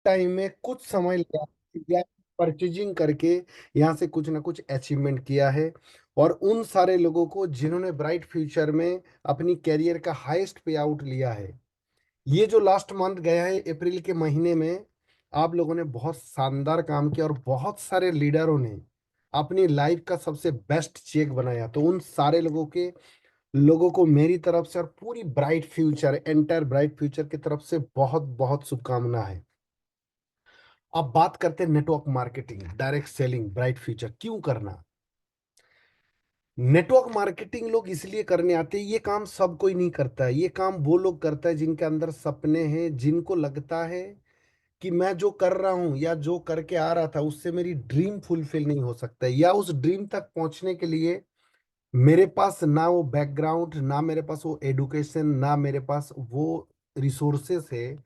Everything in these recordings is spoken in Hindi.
टाइम में कुछ समय लगा या परचेजिंग करके यहाँ से कुछ ना कुछ अचीवमेंट किया है। और उन सारे लोगों को जिन्होंने ब्राइट फ्यूचर में अपनी कैरियर का हाईएस्ट पे आउट लिया है, ये जो लास्ट मंथ गया है अप्रैल के महीने में, आप लोगों ने बहुत शानदार काम किया और बहुत सारे लीडरों ने अपनी लाइफ का सबसे बेस्ट चेक बनाया। तो उन सारे लोगों को मेरी तरफ से और पूरी bright future entire bright future की तरफ से बहुत बहुत शुभकामना है। अब बात करते हैं network marketing, direct selling, bright future क्यों करना। नेटवर्क मार्केटिंग लोग इसलिए करने आते हैं, ये काम सब कोई नहीं करता है। ये काम वो लोग करता है जिनके अंदर सपने हैं, जिनको लगता है कि मैं जो कर रहा हूं या जो करके आ रहा था उससे मेरी ड्रीम फुलफिल नहीं हो सकता है, या उस ड्रीम तक पहुंचने के लिए मेरे पास ना वो बैकग्राउंड, ना मेरे पास वो एडुकेशन, ना मेरे पास वो रिसोर्सेस है।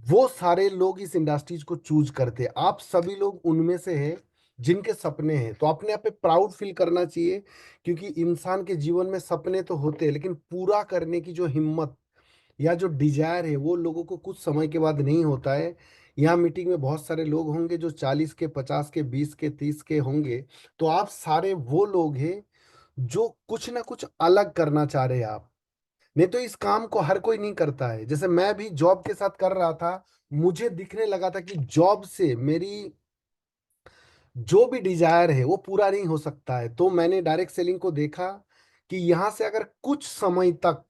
वो सारे लोग इस इंडस्ट्रीज को चूज करते हैं। आप सभी लोग उनमें से हैं जिनके सपने हैं, तो अपने आप पे प्राउड फील करना चाहिए। क्योंकि इंसान के जीवन में सपने तो होते हैं, लेकिन पूरा करने की जो हिम्मत या जो डिजायर है वो लोगों को कुछ समय के बाद नहीं होता है। यहाँ मीटिंग में बहुत सारे लोग होंगे जो 40 के, 50 के, 20 के, 30 के होंगे। तो आप सारे वो लोग हैं जो कुछ ना कुछ अलग करना चाह रहे हैं आप। नहीं तो इस काम को हर कोई नहीं करता है। जैसे मैं भी जॉब के साथ कर रहा था, मुझे दिखने लगा था कि जॉब से मेरी जो भी डिजायर है वो पूरा नहीं हो सकता है। तो मैंने डायरेक्ट सेलिंग को देखा कि यहाँ से अगर कुछ समय तक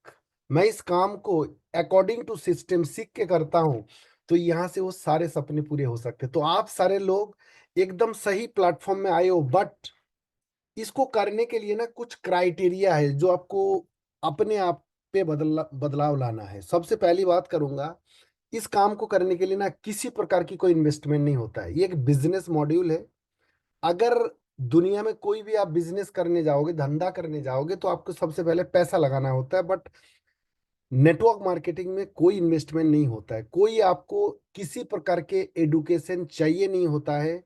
मैं इस काम को अकॉर्डिंग टू सिस्टम सीख के करता हूँ, तो यहाँ से वो सारे सपने पूरे हो सकते हैं। तो आप सारे लोग एकदम सही प्लेटफॉर्म में आए हो, बट इसको करने के लिए ना कुछ क्राइटेरिया है जो आपको अपने आप पे बदलाव लाना है। सबसे पहली बात करूंगा, इस काम को करने के लिए ना किसी प्रकार की कोई इन्वेस्टमेंट नहीं होता है। ये एक बिजनेस मॉड्यूल है। अगर दुनिया में कोई भी आप बिजनेस करने जाओगे, धंधा करने जाओगे, तो आपको सबसे पहले पैसा लगाना होता है। बट नेटवर्क मार्केटिंग में कोई इन्वेस्टमेंट नहीं होता है, कोई आपको किसी प्रकार के एडुकेशन चाहिए नहीं होता है।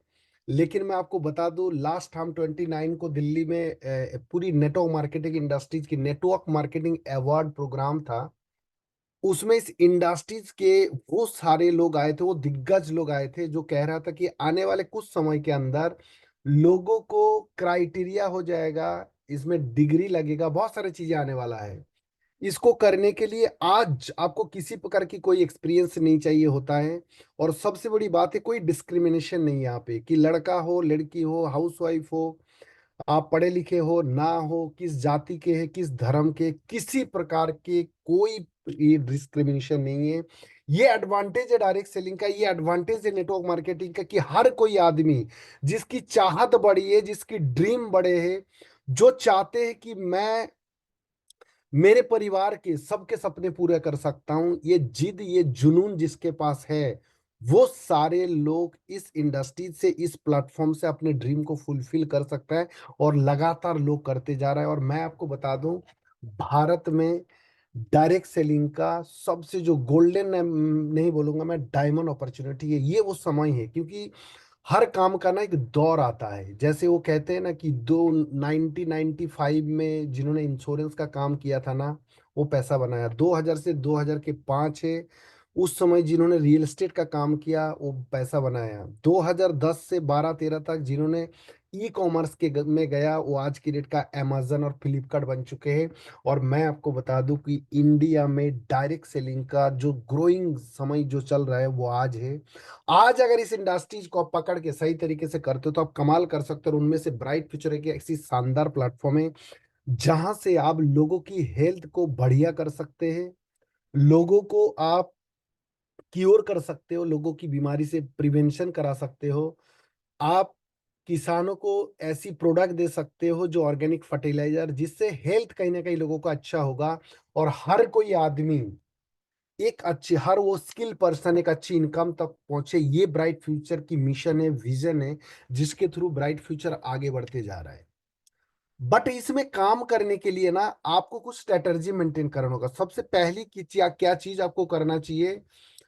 लेकिन मैं आपको बता दूं, लास्ट हम 29 को दिल्ली में पूरी नेटवर्क मार्केटिंग इंडस्ट्रीज की नेटवर्क मार्केटिंग अवार्ड प्रोग्राम था। उसमें इस इंडस्ट्रीज के वो सारे लोग आए थे, वो दिग्गज लोग आए थे जो कह रहा था कि आने वाले कुछ समय के अंदर लोगों को क्राइटेरिया हो जाएगा, इसमें डिग्री लगेगा, बहुत सारी चीजें आने वाला है। इसको करने के लिए आज आपको किसी प्रकार की कोई एक्सपीरियंस नहीं चाहिए होता है। और सबसे बड़ी बात है, कोई डिस्क्रिमिनेशन नहीं है यहाँ पे कि लड़का हो, लड़की हो, हाउसवाइफ हो, आप पढ़े लिखे हो ना हो, किस जाति के हैं, किस धर्म के, किसी प्रकार के कोई ये डिस्क्रिमिनेशन नहीं है। ये एडवांटेज है डायरेक्ट सेलिंग का, ये एडवांटेज है नेटवर्क मार्केटिंग का कि हर कोई आदमी जिसकी चाहत बड़ी है, जिसकी ड्रीम बड़े है, जो चाहते हैं कि मैं मेरे परिवार के सबके सपने पूरे कर सकता हूं, ये जिद, ये जुनून जिसके पास है, वो सारे लोग इस इंडस्ट्री से, इस प्लेटफॉर्म से अपने ड्रीम को फुलफिल कर सकता है। और लगातार लोग करते जा रहे हैं। और मैं आपको बता दूं, भारत में डायरेक्ट सेलिंग का सबसे जो गोल्डन, नहीं बोलूंगा मैं, डायमंड अपॉर्चुनिटी है, ये वो समय है। क्योंकि हर काम का ना एक दौर आता है। जैसे वो कहते हैं ना कि दो 1995 में जिन्होंने इंश्योरेंस का काम किया था ना, वो पैसा बनाया। 2000 से 2005 है, उस समय जिन्होंने रियल एस्टेट का काम किया वो पैसा बनाया। 2010 से 12-13 तक जिन्होंने ई कॉमर्स में गया, वो आज की डेट का अमेजन और फ्लिपकार्ट बन चुके हैं। और मैं आपको बता दूं कि इंडिया में डायरेक्ट सेलिंग का जो ग्रोइंग समय जो चल रहा है वो आज है। आज अगर इस इंडस्ट्रीज को आप पकड़ के सही तरीके से करते हो तो आप कमाल कर सकते हो। और उनमें से ब्राइट फ्यूचर एक ऐसी शानदार प्लेटफॉर्म है जहां से आप लोगों की हेल्थ को बढ़िया कर सकते हैं, लोगों को आप क्योर कर सकते हो, लोगों की बीमारी से प्रिवेंशन करा सकते हो। आप किसानों को ऐसी प्रोडक्ट दे सकते हो जो ऑर्गेनिक फर्टिलाइजर, जिससे हेल्थ कहीं ना कहीं लोगों का अच्छा होगा। और हर कोई आदमी एक अच्छी, हर वो स्किल पर्सन एक अच्छी इनकम तक पहुंचे, ये ब्राइट फ्यूचर की मिशन है, विजन है, जिसके थ्रू ब्राइट फ्यूचर आगे बढ़ते जा रहा है। बट इसमें काम करने के लिए ना आपको कुछ स्ट्रेटजी मेंटेन करना होगा। सबसे पहली की क्या चीज आपको करना चाहिए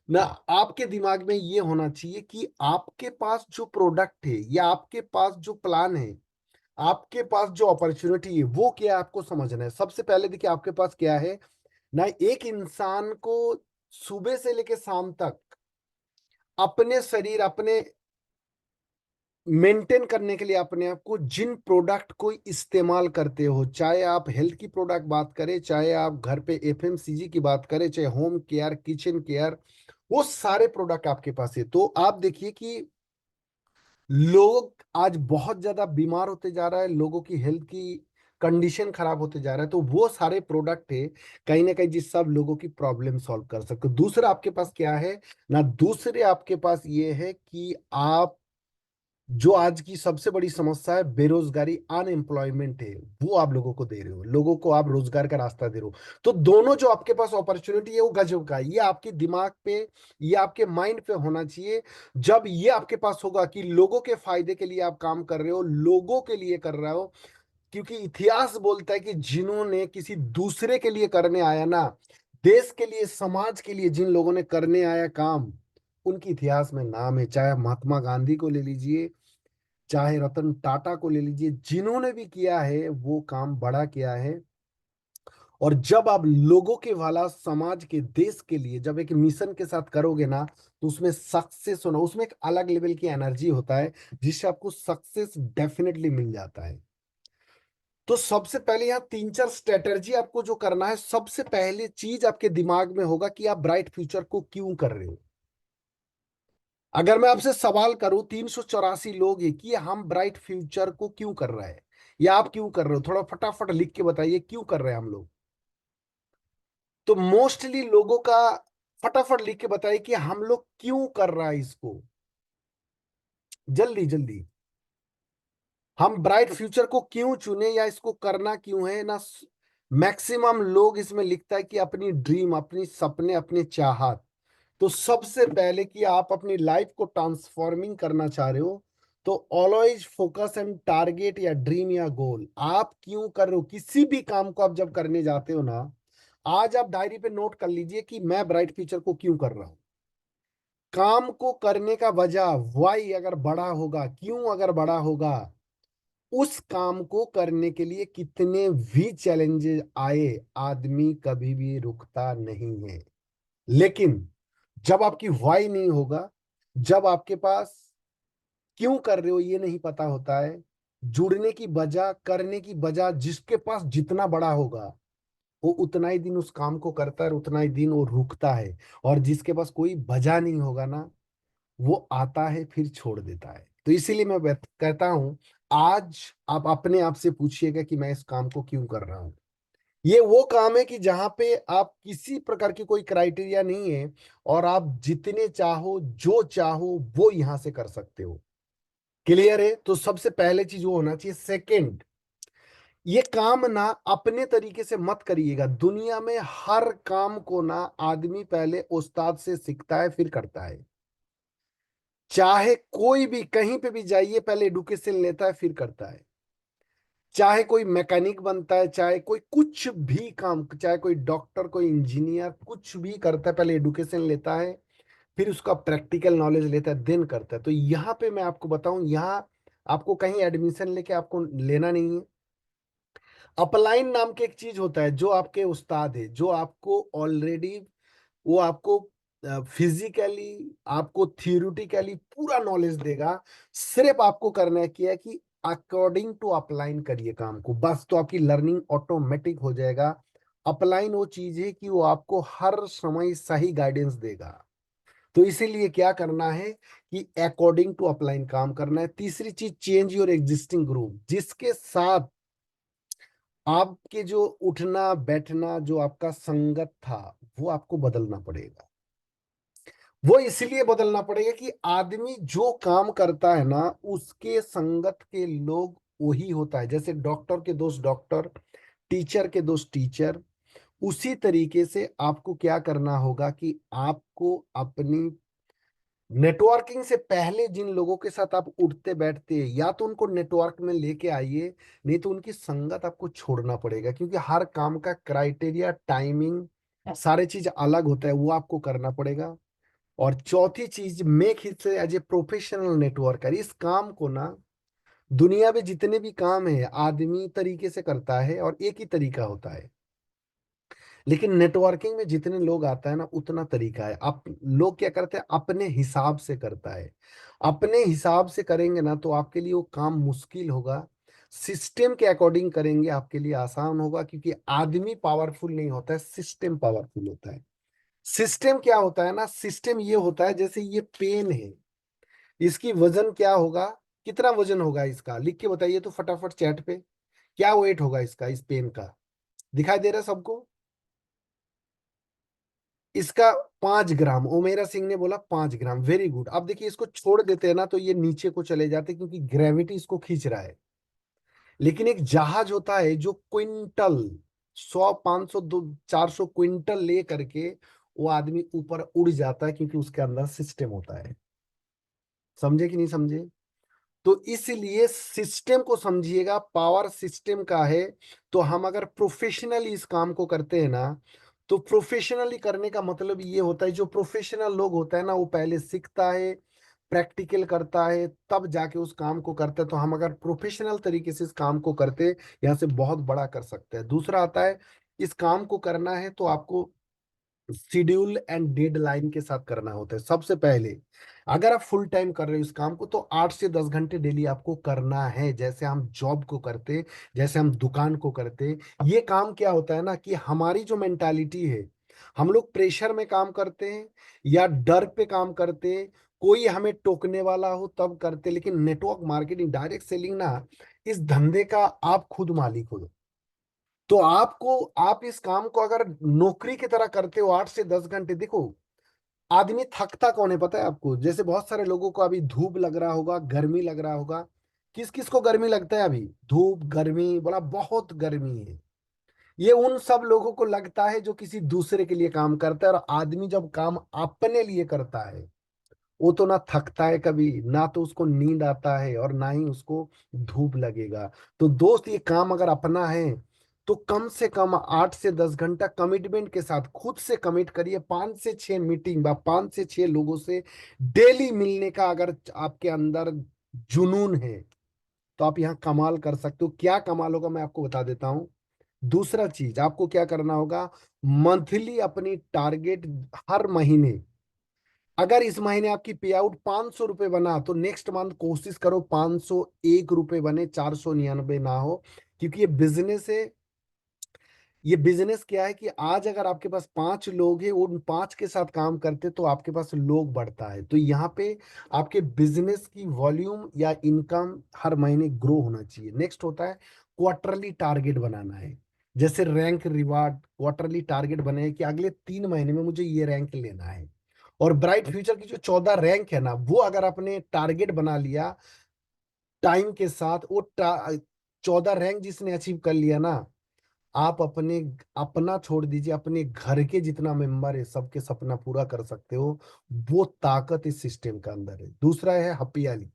ना, आपके दिमाग में ये होना चाहिए कि आपके पास जो प्रोडक्ट है या आपके पास जो प्लान है, आपके पास जो अपॉर्चुनिटी है, वो क्या है, आपको समझना है। सबसे पहले देखिए आपके पास क्या है ना। एक इंसान को सुबह से लेकर शाम तक अपने शरीर, अपने मेंटेन करने के लिए अपने आप को जिन प्रोडक्ट को इस्तेमाल करते हो, चाहे आप हेल्थ की प्रोडक्ट बात करें, चाहे आप घर पे एफएमसीजी की बात करें, चाहे होम केयर, किचन केयर, वो सारे प्रोडक्ट आपके पास है। तो आप देखिए कि लोग आज बहुत ज्यादा बीमार होते जा रहा है, लोगों की हेल्थ की कंडीशन खराब होते जा रहा है, तो वो सारे प्रोडक्ट है कहीं ना कहीं जिस सब लोगों की प्रॉब्लम सॉल्व कर सकते हो। दूसरा आपके पास क्या है ना, दूसरे आपके पास ये है कि आप, जो आज की सबसे बड़ी समस्या है बेरोजगारी, अनएम्प्लॉयमेंट है, वो आप लोगों को दे रहे हो, लोगों को आप रोजगार का रास्ता दे रहे हो। तो दोनों जो आपके पास अपॉर्चुनिटी है वो गजब का है। ये आपके दिमाग पे, ये आपके माइंड पे होना चाहिए। जब ये आपके पास होगा कि लोगों के फायदे के लिए आप काम कर रहे हो, लोगों के लिए कर रहे हो, क्योंकि इतिहास बोलता है कि जिन्होंने किसी दूसरे के लिए करने आया ना, देश के लिए, समाज के लिए जिन लोगों ने करने आया काम, उनकी इतिहास में नाम है। चाहे महात्मा गांधी को ले लीजिए, चाहे रतन टाटा को ले लीजिए, जिन्होंने भी किया है वो काम बड़ा किया है। और जब आप लोगों के भला, समाज के, देश के लिए जब एक मिशन के साथ करोगे ना, तो उसमें सक्सेस होना, उसमें एक अलग लेवल की एनर्जी होता है, जिससे आपको सक्सेस डेफिनेटली मिल जाता है। तो सबसे पहले यहाँ तीन चार स्ट्रेटेजी आपको जो करना है, सबसे पहले चीज आपके दिमाग में होगा कि आप ब्राइट फ्यूचर को क्यों कर रहे हो। अगर मैं आपसे सवाल करूं, 384 लोग हैं कि हम ब्राइट फ्यूचर को क्यों कर रहे हैं, या आप क्यों कर रहे हो, थोड़ा फटाफट लिख के बताइए क्यों कर रहे हैं हम लोग। तो मोस्टली लोगों का, फटाफट लिख के बताइए कि हम लोग क्यों कर रहा है इसको, जल्दी जल्दी। हम ब्राइट फ्यूचर को क्यों चुने या इसको करना क्यों है ना। मैक्सिमम लोग इसमें लिखता है कि अपनी ड्रीम, अपनी सपने, अपने चाहत। तो सबसे पहले कि आप अपनी लाइफ को ट्रांसफॉर्मिंग करना चाह रहे हो, तो ऑलवेज फोकस एंड टारगेट या ड्रीम या गोल, आप क्यों कर रहे हो किसी भी काम को। आप जब करने जाते हो ना, आज आप डायरी पे नोट कर लीजिए कि मैं ब्राइट फ्यूचर को क्यों कर रहा हूं। काम को करने का वजह, वाई अगर बड़ा होगा, क्यों अगर बड़ा होगा, उस काम को करने के लिए कितने भी चैलेंजेस आए, आदमी कभी भी रुकता नहीं है। लेकिन जब आपकी वाई नहीं होगा, जब आपके पास क्यों कर रहे हो ये नहीं पता होता है, जुड़ने की वजह, करने की वजह, जिसके पास जितना बड़ा होगा वो उतना ही दिन उस काम को करता है और उतना ही दिन वो रुकता है। और जिसके पास कोई वजह नहीं होगा ना, वो आता है फिर छोड़ देता है। तो इसीलिए मैं कहता हूं, आज आप अपने आप से पूछिएगा कि मैं इस काम को क्यों कर रहा हूं। ये वो काम है कि जहां पे आप किसी प्रकार की कोई क्राइटेरिया नहीं है, और आप जितने चाहो, जो चाहो वो यहां से कर सकते हो। क्लियर है? तो सबसे पहले चीज वो होना चाहिए। सेकंड, ये काम ना अपने तरीके से मत करिएगा। दुनिया में हर काम को ना आदमी पहले उस्ताद से सीखता है फिर करता है। चाहे कोई भी कहीं पे भी जाइए, पहले एडुकेशन लेता है फिर करता है। चाहे कोई मैकेनिक बनता है, चाहे कोई कुछ भी काम, चाहे कोई डॉक्टर, कोई इंजीनियर, कुछ भी करता है, पहले एडुकेशन लेता है, फिर उसका प्रैक्टिकल नॉलेज लेता है, देन करता है। तो यहाँ पे मैं आपको बताऊं, यहाँ आपको कहीं एडमिशन लेके आपको लेना नहीं है। अपलाइन नाम के एक चीज होता है, जो आपके उस्ताद है, जो आपको ऑलरेडी, वो आपको फिजिकली, आपको थियोरिटिकली पूरा नॉलेज देगा। सिर्फ आपको करना है किया कि अकॉर्डिंग टू अपलाइन करिए काम को, बस। तो आपकी लर्निंग ऑटोमेटिक हो जाएगा। अपलाइन वो चीज है कि वो आपको हर समय सही गाइडेंस देगा। तो इसीलिए क्या करना है कि अकॉर्डिंग टू अपलाइन काम करना है। तीसरी चीज, चेंज योर एग्जिस्टिंग ग्रुप, जिसके साथ आपके जो उठना बैठना, जो आपका संगत था, वो आपको बदलना पड़ेगा। वो इसलिए बदलना पड़ेगा कि आदमी जो काम करता है ना, उसके संगत के लोग वही होता है। जैसे डॉक्टर के दोस्त डॉक्टर, टीचर के दोस्त टीचर, उसी तरीके से आपको क्या करना होगा कि आपको अपनी नेटवर्किंग से पहले जिन लोगों के साथ आप उठते बैठते हैं, या तो उनको नेटवर्क में लेके आइए, नहीं तो उनकी संगत आपको छोड़ना पड़ेगा। क्योंकि हर काम का क्राइटेरिया, टाइमिंग, सारे चीज अलग होता है, वो आपको करना पड़ेगा। और चौथी चीज, make hit as a professional networker. इस काम को ना, दुनिया में जितने भी काम है आदमी तरीके से करता है और एक ही तरीका होता है। लेकिन नेटवर्किंग में जितने लोग आता है ना उतना तरीका है। आप लोग क्या करते हैं, अपने हिसाब से करता है। अपने हिसाब से करेंगे ना तो आपके लिए वो काम मुश्किल होगा। सिस्टम के अकॉर्डिंग करेंगे आपके लिए आसान होगा, क्योंकि आदमी पावरफुल नहीं होता है, सिस्टम पावरफुल होता है। सिस्टम क्या होता है ना, सिस्टम ये होता है जैसे ये पेन है, इसकी वजन क्या होगा, कितना वजन होगा इसका, लिख के बताइए तो फटाफट चैट पे। क्या वेट होगा इसका, इस पेन का, दिखाई दे रहा है सबको? इसका 5 ग्राम, ओमेरा सिंह ने बोला 5 ग्राम, वेरी गुड। अब देखिए इसको छोड़ देते हैं ना तो ये नीचे को चले जाते हैं, क्योंकि ग्रेविटी इसको खींच रहा है। लेकिन एक जहाज होता है जो क्विंटल, 100 500 400 क्विंटल ले करके वो आदमी ऊपर उड़ जाता है, क्योंकि उसके अंदर सिस्टम होता है। समझे कि नहीं समझे? तो इसलिए सिस्टम को समझिएगा, पावर सिस्टम का है। तो हम अगर प्रोफेशनली इस काम को करते हैं ना, तो प्रोफेशनली करने का मतलब ये होता है, जो प्रोफेशनल लोग होता है ना वो पहले सीखता है, प्रैक्टिकल करता है, तब जाके उस काम को करता है। तो हम अगर प्रोफेशनल तरीके से इस काम को करते हैं, यहाँ से बहुत बड़ा कर सकते हैं। दूसरा आता है, इस काम को करना है तो आपको शेड्यूल एंड डेडलाइन के साथ करना होता है। सबसे पहले अगर आप फुल टाइम कर रहे हो इस काम को, तो 8 से 10 घंटे डेली आपको करना है, जैसे हम जॉब को करते, जैसे हम दुकान को करते। ये काम क्या होता है ना, कि हमारी जो मेंटालिटी है, हम लोग प्रेशर में काम करते हैं या डर पे काम करते हैं, कोई हमें टोकने वाला हो तब करते। लेकिन नेटवर्क मार्केटिंग, डायरेक्ट सेलिंग ना, इस धंधे का आप खुद मालिक हो। तो आपको, आप इस काम को अगर नौकरी की तरह करते हो 8 से 10 घंटे, देखो आदमी थकता कौन है पता है आपको? जैसे बहुत सारे लोगों को अभी धूप लग रहा होगा, गर्मी लग रहा होगा। किस किस को गर्मी लगता है अभी? धूप गर्मी, बड़ा बहुत गर्मी है। ये उन सब लोगों को लगता है जो किसी दूसरे के लिए काम करता है। और आदमी जब काम अपने लिए करता है, वो तो ना थकता है कभी, ना तो उसको नींद आता है, और ना ही उसको धूप लगेगा। तो दोस्त, ये काम अगर अपना है तो कम से कम 8 से 10 घंटा कमिटमेंट के साथ खुद से कमिट करिए। 5 से 6 मीटिंग बा 5 से 6 लोगों से डेली मिलने का अगर आपके अंदर जुनून है, तो आप यहाँ कमाल कर सकते हो। क्या कमाल होगा मैं आपको बता देता हूँ। दूसरा चीज आपको क्या करना होगा, मंथली अपनी टारगेट, हर महीने अगर इस महीने आपकी पे आउट 500 रुपये बना, तो नेक्स्ट मंथ कोशिश करो 501 रुपये बने, 499 ना हो। क्योंकि ये बिजनेस है। ये बिजनेस क्या है कि आज अगर आपके पास 5 लोग हैं, उन 5 के साथ काम करते, तो आपके पास लोग बढ़ता है। तो यहाँ पे आपके बिजनेस की वॉल्यूम या इनकम हर महीने ग्रो होना चाहिए। नेक्स्ट होता है क्वार्टरली टारगेट बनाना है। जैसे रैंक रिवार्ड, क्वार्टरली टारगेट बने कि अगले 3 महीने में मुझे ये रैंक लेना है। और ब्राइट फ्यूचर की जो 14 रैंक है ना, वो अगर आपने टारगेट बना लिया टाइम के साथ, वो 14 रैंक जिसने अचीव कर लिया ना, आप अपने, अपना छोड़ दीजिए, अपने घर के जितना मेंबर है सबके सपना पूरा कर सकते हो। वो ताकत इस सिस्टम के अंदर है। दूसरा है हपियाली।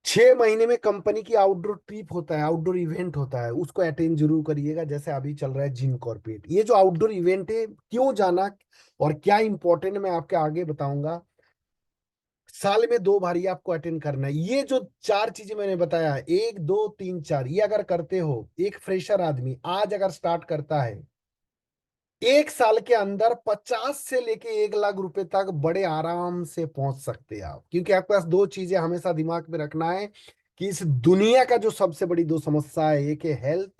6 महीने में कंपनी की आउटडोर ट्रिप होता है, आउटडोर इवेंट होता है, उसको अटेंड जरूर करिएगा। जैसे अभी चल रहा है जिम कॉर्पोरेट, ये जो आउटडोर इवेंट है, क्यों जाना और क्या इंपॉर्टेंट, मैं आपके आगे बताऊंगा। साल में 2 बार ये आपको अटेंड करना है। ये जो 4 चीजें मैंने बताया, 1 2 3 4, ये अगर करते हो, एक फ्रेशर आदमी आज अगर स्टार्ट करता है, 1 साल के अंदर 50 से लेके 1 लाख रुपए तक बड़े आराम से पहुंच सकते हैं आप। क्योंकि आपके पास 2 चीजें हमेशा दिमाग में रखना है, कि इस दुनिया का जो सबसे बड़ी 2 समस्या है, एक है हेल्थ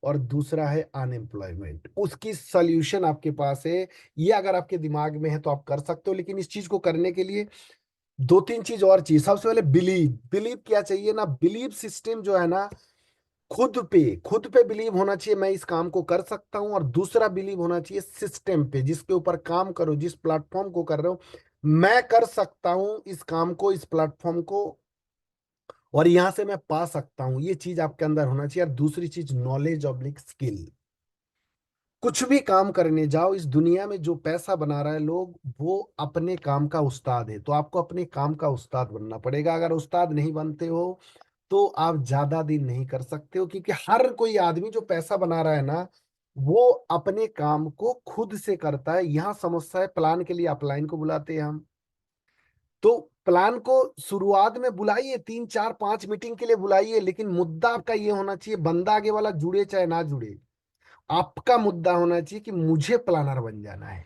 और दूसरा है अनएम्प्लॉयमेंट। उसकी सॉल्यूशन आपके पास है। ये अगर आपके दिमाग में है तो आप कर सकते हो। लेकिन इस चीज को करने के लिए 2 3 चीज और चाहिए। सबसे पहले बिलीव। बिलीव क्या चाहिए ना, बिलीव सिस्टम जो है ना, खुद पे बिलीव होना चाहिए, मैं इस काम को कर सकता हूं। और दूसरा बिलीव होना चाहिए सिस्टम पे, जिसके ऊपर काम करो, जिस प्लेटफॉर्म को कर रहे हो, मैं कर सकता हूं इस काम को, इस प्लेटफॉर्म को, और यहां से मैं पा सकता हूं। ये चीज आपके अंदर होना चाहिए। और दूसरी चीज नॉलेज ऑब्लिक स्किल। कुछ भी काम करने जाओ इस दुनिया में, जो पैसा बना रहा है लोग, वो अपने काम का उस्ताद है। तो आपको अपने काम का उस्ताद बनना पड़ेगा। अगर उस्ताद नहीं बनते हो तो आप ज्यादा दिन नहीं कर सकते हो। क्योंकि हर कोई आदमी जो पैसा बना रहा है ना, वो अपने काम को खुद से करता है। यहाँ समस्या है, प्लान के लिए अपलाइन को बुलाते हैं हम। तो प्लान को शुरुआत में बुलाइए, 3 4 5 मीटिंग के लिए बुलाइए, लेकिन मुद्दा आपका ये होना चाहिए, बंदा आगे वाला जुड़े चाहे ना जुड़े, आपका मुद्दा होना चाहिए कि मुझे प्लानर बन जाना है।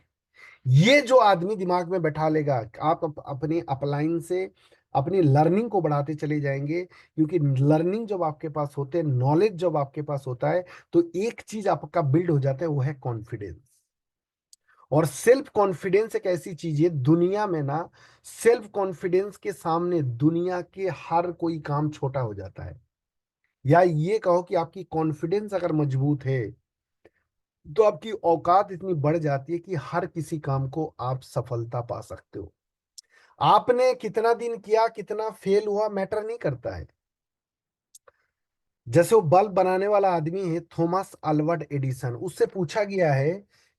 ये जो आदमी दिमाग में बैठा लेगा, आप अपनी अपलाइन से अपनी लर्निंग को बढ़ाते चले जाएंगे, क्योंकि लर्निंग जब आपके पास होते हैं, नॉलेज जब आपके पास होता है, तो एक चीज आपका बिल्ड हो जाता है, वो है कॉन्फिडेंस। और सेल्फ कॉन्फिडेंस एक ऐसी चीज है दुनिया में ना, सेल्फ कॉन्फिडेंस के सामने दुनिया के हर कोई काम छोटा हो जाता है। या ये कहो कि आपकी कॉन्फिडेंस अगर मजबूत है, तो आपकी औकात इतनी बढ़ जाती है कि हर किसी काम को आप सफलता पा सकते हो। आपने कितना दिन किया, कितना फेल हुआ, मैटर नहीं करता है। जैसे वो बल्ब बनाने वाला आदमी है थॉमस अल्वर्ट एडिसन, उससे पूछा गया है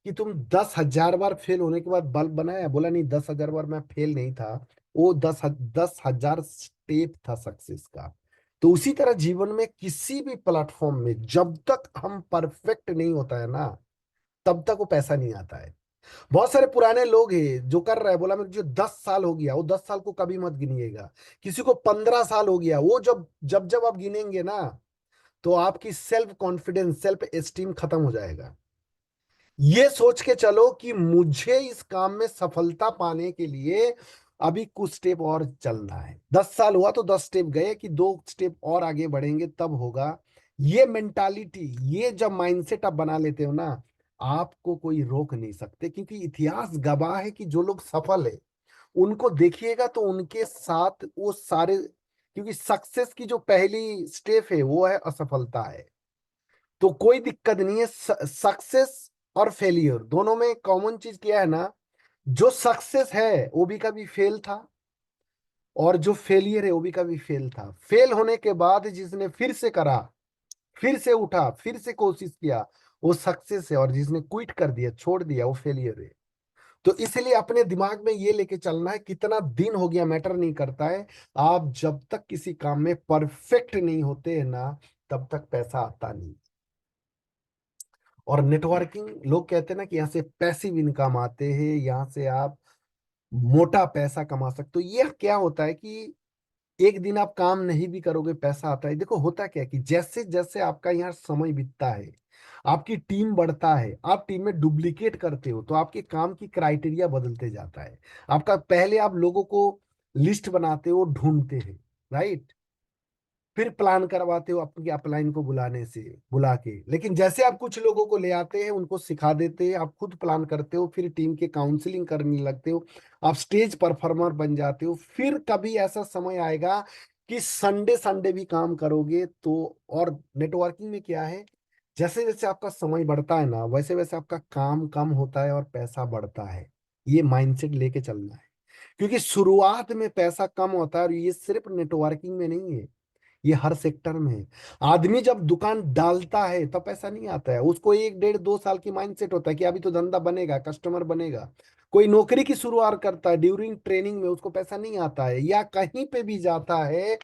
कि तुम 10,000 बार फेल होने के बाद बल्ब बनाया? बोला नहीं, 10,000 बार मैं फेल नहीं था, वो 10,000 स्टेप था सक्सेस का। तो उसी तरह जीवन में किसी भी प्लेटफॉर्म में जब तक हम परफेक्ट नहीं होता है ना, तब तक वो पैसा नहीं आता है। बहुत सारे पुराने लोग हैं जो कर रहे हैं, बोला मेरे जो 10 साल हो गया, वो 10 साल को कभी मत गिनिएगा। किसी को 15 साल हो गया, वो जब जब जब आप गिनेंगे ना, तो आपकी सेल्फ कॉन्फिडेंस, सेल्फ एस्टीम खत्म हो जाएगा। ये सोच के चलो कि मुझे इस काम में सफलता पाने के लिए अभी कुछ स्टेप और चलना है। 10 साल हुआ तो 10 स्टेप गए, कि 2 स्टेप और आगे बढ़ेंगे तब होगा। ये मेंटालिटी, ये जब माइंडसेट आप बना लेते हो ना, आपको कोई रोक नहीं सकते, क्योंकि इतिहास गवाह है कि जो लोग सफल है, उनको देखिएगा तो उनके साथ वो सारे, क्योंकि सक्सेस की जो पहली स्टेप है वो है असफलता है। तो कोई दिक्कत नहीं है, सक्सेस और फेलियर दोनों में कॉमन चीज क्या है ना, जो सक्सेस है वो भी कभी फेल था, और जो फेलियर है वो भी कभी फेल था। फेल होने के बाद जिसने फिर से करा, फिर से उठा, फिर से कोशिश किया, वो सक्सेस है, और जिसने क्विट कर दिया, छोड़ दिया, वो फेलियर है। तो इसलिए अपने दिमाग में ये लेके चलना है, कितना दिन हो गया मैटर नहीं करता है। आप जब तक किसी काम में परफेक्ट नहीं होते हैं ना, तब तक पैसा आता नहीं। और नेटवर्किंग, लोग कहते हैं ना कि यहाँ से पैसिव इनकम आते हैं, यहाँ से आप मोटा पैसा कमा सकते हो। ये क्या होता है कि एक दिन आप काम नहीं भी करोगे, पैसा आता है। देखो होता क्या है कि जैसे जैसे आपका यहाँ समय बीतता है, आपकी टीम बढ़ता है, आप टीम में डुप्लीकेट करते हो, तो आपके काम की क्राइटेरिया बदलते जाता है। आपका पहले आप लोगों को लिस्ट बनाते हो, ढूंढते हैं, राइट, फिर प्लान करवाते हो अपनी अपलाइन को बुलाने से, बुला के, लेकिन जैसे आप कुछ लोगों को ले आते हैं, उनको सिखा देते हैं, आप खुद प्लान करते हो, फिर टीम के काउंसलिंग करने लगते हो, आप स्टेज परफॉर्मर बन जाते हो। फिर कभी ऐसा समय आएगा कि संडे संडे भी काम करोगे तो। और नेटवर्किंग में क्या है, जैसे जैसे आपका समय बढ़ता है ना, वैसे वैसे आपका काम कम होता है और पैसा बढ़ता है। ये माइंडसेट लेके चलना है, क्योंकि शुरुआत में पैसा कम होता है, और ये सिर्फ नेटवर्किंग में नहीं है, ये हर सेक्टर में है। आदमी जब दुकान डालता है तब पैसा नहीं आता है, उसको 1, 1.5, 2 साल की माइंडसेट होता है कि अभी तो धंधा बनेगा, कस्टमर बनेगा। कोई नौकरी की शुरुआत करता है, ड्यूरिंग ट्रेनिंग में उसको पैसा नहीं आता है, या कहीं पे भी जाता है,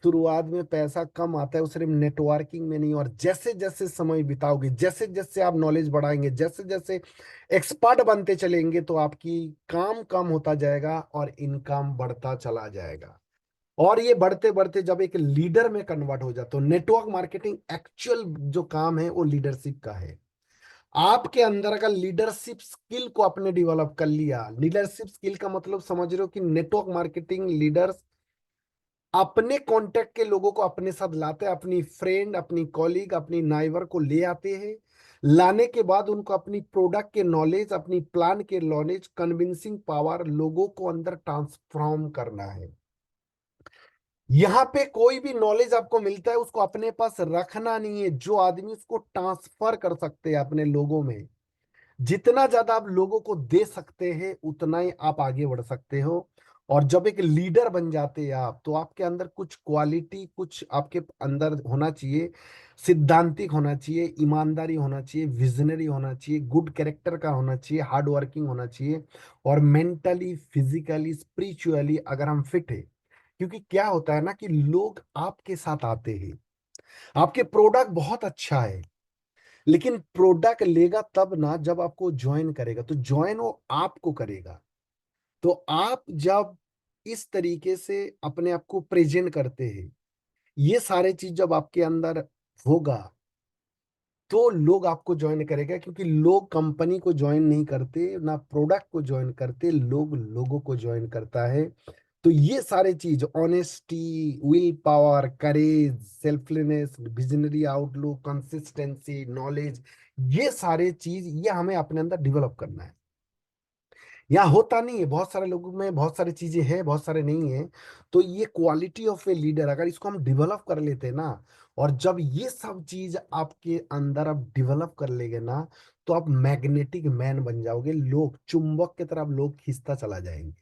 शुरुआत में पैसा कम आता है, वो सिर्फ नेटवर्किंग में नहीं। और जैसे जैसे समय बिताओगे, जैसे जैसे आप नॉलेज बढ़ाएंगे, जैसे जैसे एक्सपर्ट बनते चलेंगे, तो आपकी काम कम होता जाएगा और इनकम बढ़ता चला जाएगा। और ये बढ़ते बढ़ते जब एक लीडर में कन्वर्ट हो जाए, तो नेटवर्क मार्केटिंग एक्चुअल जो काम है वो लीडरशिप का है। आपके अंदर अगर लीडरशिप स्किल को आपने डेवलप कर लिया, लीडरशिप स्किल का मतलब समझ रहे हो कि नेटवर्क मार्केटिंग लीडर्स अपने कांटेक्ट के लोगों को अपने साथ लाते हैं, अपनी फ्रेंड, अपनी कॉलीग, अपनी नाइबर को ले आते हैं। लाने के बाद उनको अपनी प्रोडक्ट के नॉलेज, अपनी प्लान के नॉलेज, कन्विंसिंग पावर लोगों को अंदर ट्रांसफॉर्म करना है। यहाँ पे कोई भी नॉलेज आपको मिलता है, उसको अपने पास रखना नहीं है, जो आदमी उसको ट्रांसफर कर सकते हैं अपने लोगों में। जितना ज्यादा आप लोगों को दे सकते हैं, उतना ही आप आगे बढ़ सकते हो। और जब एक लीडर बन जाते हैं आप, तो आपके अंदर कुछ क्वालिटी, कुछ आपके अंदर होना चाहिए। सिद्धांतिक होना चाहिए, ईमानदारी होना चाहिए, विजनरी होना चाहिए, गुड कैरेक्टर का होना चाहिए, हार्ड वर्किंग होना चाहिए, और मेंटली, फिजिकली, स्पिरिचुअली अगर हम फिट है। क्योंकि क्या होता है ना कि लोग आपके साथ आते हैं, आपके प्रोडक्ट बहुत अच्छा है, लेकिन प्रोडक्ट लेगा तब ना जब आपको ज्वाइन करेगा, तो ज्वाइन वो आपको करेगा। तो आप जब इस तरीके से अपने आप को प्रेजेंट करते हैं, ये सारे चीज जब आपके अंदर होगा, तो लोग आपको ज्वाइन करेगा, क्योंकि लोग कंपनी को ज्वाइन नहीं करते, ना प्रोडक्ट को ज्वाइन करते, लोग लोगों को ज्वाइन करता है। तो ये सारे चीज, honesty, will power, courage, selfless, visionary outlook, consistency, knowledge, ये सारे चीज ये हमें अपने अंदर डेवलप करना है। यहाँ होता नहीं है, बहुत सारे लोगों में बहुत सारी चीजें हैं, बहुत सारे नहीं है। तो ये क्वालिटी ऑफ ए लीडर अगर इसको हम डेवलप कर लेते हैं ना, और जब ये सब चीज आपके अंदर आप डेवलप कर लेंगे ना, तो आप मैग्नेटिक मैन बन जाओगे, लोग चुंबक की तरफ लोग खींचता चला जाएंगे।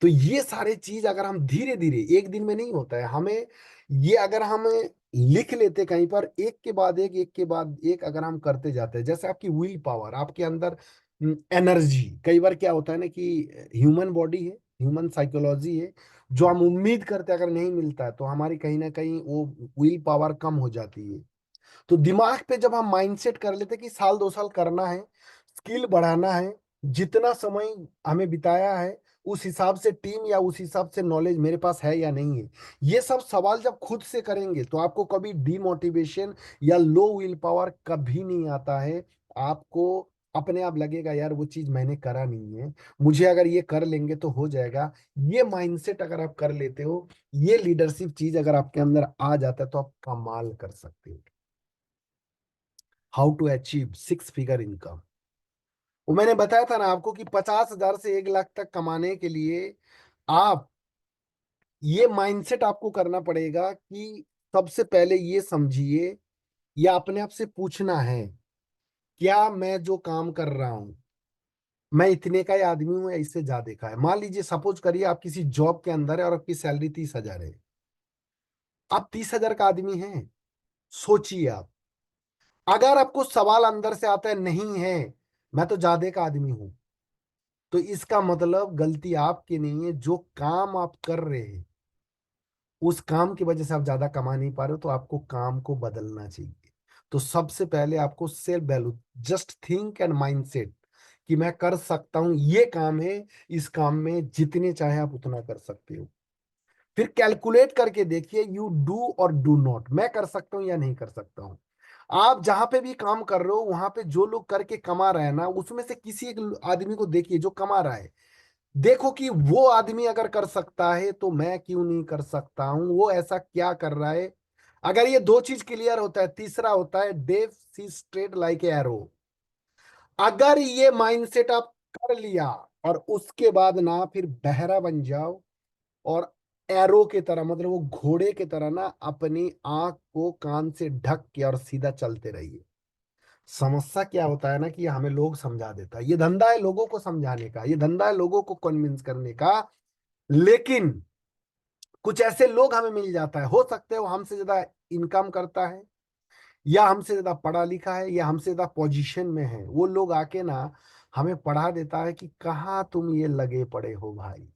तो ये सारे चीज अगर हम धीरे धीरे, एक दिन में नहीं होता है, हमें ये अगर हम लिख लेते कहीं पर, एक के बाद एक के बाद एक अगर हम करते जाते हैं, जैसे आपकी विल पावर, आपके अंदर एनर्जी, कई बार क्या होता है ना कि ह्यूमन बॉडी है, ह्यूमन साइकोलॉजी है, जो हम उम्मीद करते हैं अगर नहीं मिलता है तो हमारी कहीं ना कहीं वो विल पावर कम हो जाती है। तो दिमाग पे जब हम माइंडसेट कर लेते कि साल 2 साल करना है, स्किल बढ़ाना है, जितना समय हमें बिताया है उस हिसाब से टीम या उस हिसाब से नॉलेज मेरे पास है या नहीं है, ये सब सवाल जब खुद से करेंगे तो आपको कभी डीमोटिवेशन या लो विल पावर कभी नहीं आता है। आपको अपने आप लगेगा यार वो चीज मैंने करा नहीं है, मुझे अगर ये कर लेंगे तो हो जाएगा। ये माइंडसेट अगर आप कर लेते हो, ये लीडरशिप चीज अगर आपके अंदर आ जाता है तो आप कमाल कर सकते हो। How to achieve 6 figure income. वो मैंने बताया था ना आपको कि 50,000 से 1 लाख तक कमाने के लिए आप ये माइंडसेट आपको करना पड़ेगा कि सबसे पहले ये समझिए या अपने आप से पूछना है, क्या मैं जो काम कर रहा हूं, मैं इतने का ही आदमी हूं या इससे ज्यादा का है। मान लीजिए सपोज करिए आप किसी जॉब के अंदर है और आपकी सैलरी 30,000 है, आप 30,000 का आदमी हैं। सोचिए आप, अगर आपको सवाल अंदर से आता है नहीं है, मैं तो ज्यादा का आदमी हूं, तो इसका मतलब गलती आपकी नहीं है, जो काम आप कर रहे हैं उस काम की वजह से आप ज्यादा कमा नहीं पा रहे हो, तो आपको काम को बदलना चाहिए। तो सबसे पहले आपको self value, just think and mindset कि मैं कर सकता हूं, ये काम है, इस काम में जितने चाहे आप उतना कर सकते हो। फिर कैलकुलेट करके देखिए, यू डू और डू नॉट, मैं कर सकता हूं या नहीं कर सकता हूं। आप जहां पे भी काम कर रहे हो वहां पे जो लोग करके कमा रहे हैं ना, उसमें से किसी एक आदमी को देखिए जो कमा रहा है, देखो कि वो आदमी अगर कर सकता है तो मैं क्यों नहीं कर सकता हूं, वो ऐसा क्या कर रहा है। अगर ये दो चीज क्लियर होता है, तीसरा होता है डेव सी स्ट्रेट लाइक एरो। अगर ये माइंडसेट आप कर लिया और उसके बाद ना फिर बहरा बन जाओ, और एरो के तरह, मतलब वो घोड़े के तरह ना अपनी आंख को कान से ढक के और सीधा चलते रहिए। समस्या क्या होता है ना कि हमें लोग समझा देता है, ये धंधा है लोगों को समझाने का, ये धंधा है लोगों को कन्विंस करने का। लेकिन कुछ ऐसे लोग हमें मिल जाता है, हो सकते है वो हमसे ज्यादा इनकम करता है, या हमसे ज्यादा पढ़ा लिखा है, या हमसे ज्यादा पोजीशन में है, वो लोग आके ना हमें पढ़ा देता है कि कहाँ तुम ये लगे पड़े हो भाई,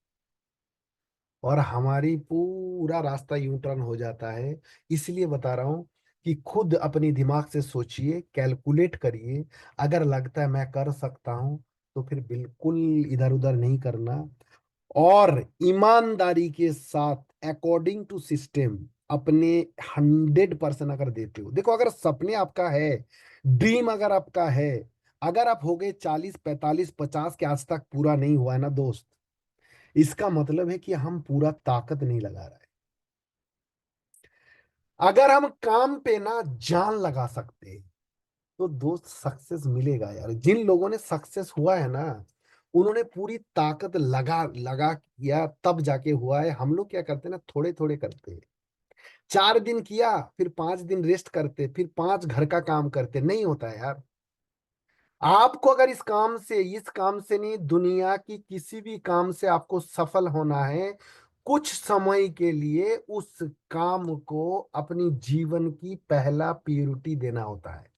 और हमारी पूरा रास्ता यूं टर्न हो जाता है। इसलिए बता रहा हूं कि खुद अपनी दिमाग से सोचिए, कैलकुलेट करिए, अगर लगता है मैं कर सकता हूं तो फिर बिल्कुल इधर उधर नहीं करना, और ईमानदारी के साथ अकॉर्डिंग टू सिस्टम अपने 100% अगर देते हो। देखो, अगर सपने आपका है, ड्रीम अगर आपका है, अगर आप हो गए 40, 45, 50 के आज तक पूरा नहीं हुआ है ना दोस्त, इसका मतलब है कि हम पूरा ताकत नहीं लगा रहे हैं। अगर हम काम पे ना जान लगा सकते हैं तो दोस्त सक्सेस मिलेगा यार। जिन लोगों ने सक्सेस हुआ है ना, उन्होंने पूरी ताकत लगा लगा किया तब जाके हुआ है। हम लोग क्या करते हैं ना, थोड़े थोड़े करते हैं, 4 दिन किया, फिर 5 दिन रेस्ट करते, फिर 5 घर का काम करते, नहीं होता है यार। आपको अगर इस काम से नहीं, दुनिया की किसी भी काम से आपको सफल होना है, कुछ समय के लिए उस काम को अपनी जीवन की पहला प्रायोरिटी देना होता है।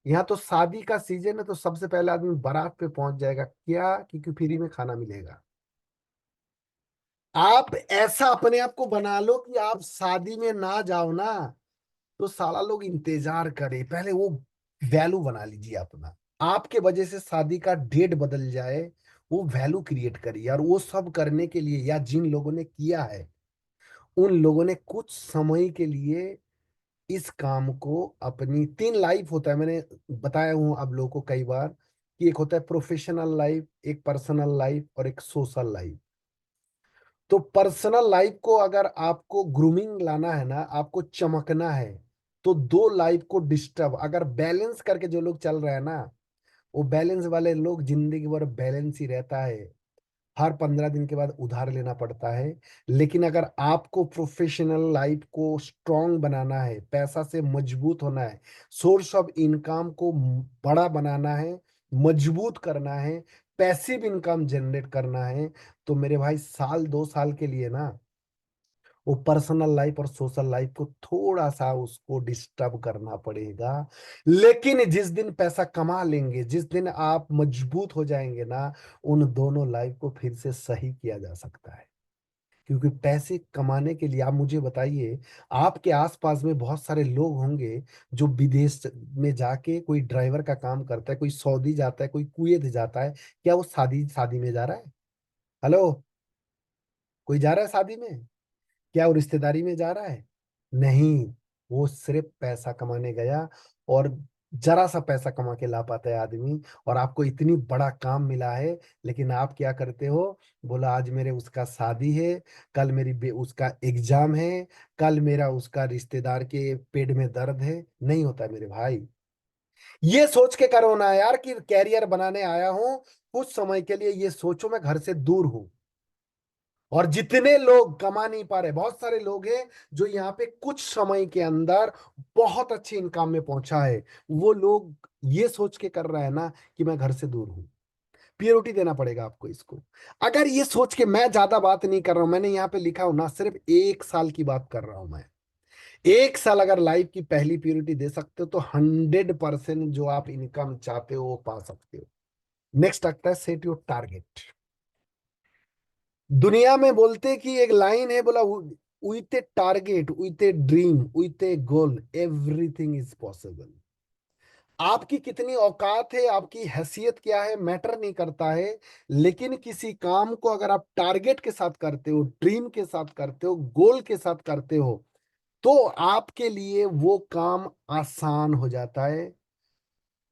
यहाँ तो शादी का सीजन है तो सबसे पहले आदमी बारात पे पहुंच जाएगा, क्या? क्योंकि फ्री में खाना मिलेगा। आप ऐसा अपने आप को बना लो कि आप शादी में ना जाओ ना, तो साला लोग इंतजार करे, पहले वो वैल्यू बना लीजिए अपना। आपके वजह से शादी का डेट बदल जाए, वो वैल्यू क्रिएट करिए। और वो सब करने के लिए, या जिन लोगों ने किया है उन लोगों ने कुछ समय के लिए इस काम को अपनी 3 लाइफ होता है, मैंने बताया हूं आप लोगों को कई बार कि एक होता है प्रोफेशनल लाइफ, एक पर्सनल लाइफ और एक सोशल लाइफ। तो पर्सनल लाइफ को अगर आपको ग्रूमिंग लाना है ना, आपको चमकना है, तो 2 लाइफ को डिस्टर्ब अगर बैलेंस करके जो लोग चल रहे हैं ना, वो बैलेंस वाले लोग जिंदगी भर बैलेंस ही रहता है। हर 15 दिन के बाद उधार लेना पड़ता है। लेकिन अगर आपको प्रोफेशनल लाइफ को स्ट्रांग बनाना है, पैसा से मजबूत होना है, सोर्स ऑफ इनकम को बड़ा बनाना है, मजबूत करना है, पैसिव इनकम जनरेट करना है, तो मेरे भाई साल 2 साल के लिए ना वो पर्सनल लाइफ और सोशल लाइफ को थोड़ा सा उसको डिस्टर्ब करना पड़ेगा। लेकिन जिस दिन पैसा कमा लेंगे, जिस दिन आप मजबूत हो जाएंगे ना, उन दोनों लाइफ को फिर से सही किया जा सकता है। क्योंकि पैसे कमाने के लिए आप मुझे बताइए, आपके आसपास में बहुत सारे लोग होंगे जो विदेश में जाके कोई ड्राइवर का काम करता है, कोई सऊदी जाता है, कोई कुवैत जाता है। क्या वो शादी शादी में जा रहा है? हेलो, कोई जा रहा है शादी में? क्या वो रिश्तेदारी में जा रहा है? नहीं, वो सिर्फ पैसा कमाने गया। और जरा सा पैसा कमा के ला पाता है आदमी, और आपको इतनी बड़ा काम मिला है, लेकिन आप क्या करते हो? बोला आज मेरे उसका शादी है, कल मेरी उसका एग्जाम है, कल मेरा उसका रिश्तेदार के पेट में दर्द है। नहीं होता मेरे भाई। ये सोच के करो ना यार कि कैरियर बनाने आया हूं, कुछ समय के लिए ये सोचो मैं घर से दूर हूं। और जितने लोग कमा नहीं पा रहे, बहुत सारे लोग हैं जो यहाँ पे कुछ समय के अंदर बहुत अच्छी इनकम में पहुंचा है। वो लोग ये सोच के कर रहा है ना कि मैं घर से दूर हूं। प्रियोरिटी देना पड़ेगा आपको इसको। अगर ये सोच के, मैं ज्यादा बात नहीं कर रहा हूं, मैंने यहाँ पे लिखा हूं ना, सिर्फ 1 साल की बात कर रहा हूं मैं। 1 साल अगर लाइफ की पहली प्रियोरिटी दे सकते हो तो 100% जो आप इनकम चाहते हो वो पा सकते हो। नेक्स्ट आता है सेट योर टारगेट। दुनिया में बोलते कि एक लाइन है, बोला with A target, with a dream, with A goal, everything is possible. आपकी कितनी औकात है, आपकी हैसियत क्या है, मैटर नहीं करता है। लेकिन किसी काम को अगर आप टारगेट के साथ करते हो, ड्रीम के साथ करते हो, गोल के साथ करते हो, तो आपके लिए वो काम आसान हो जाता है।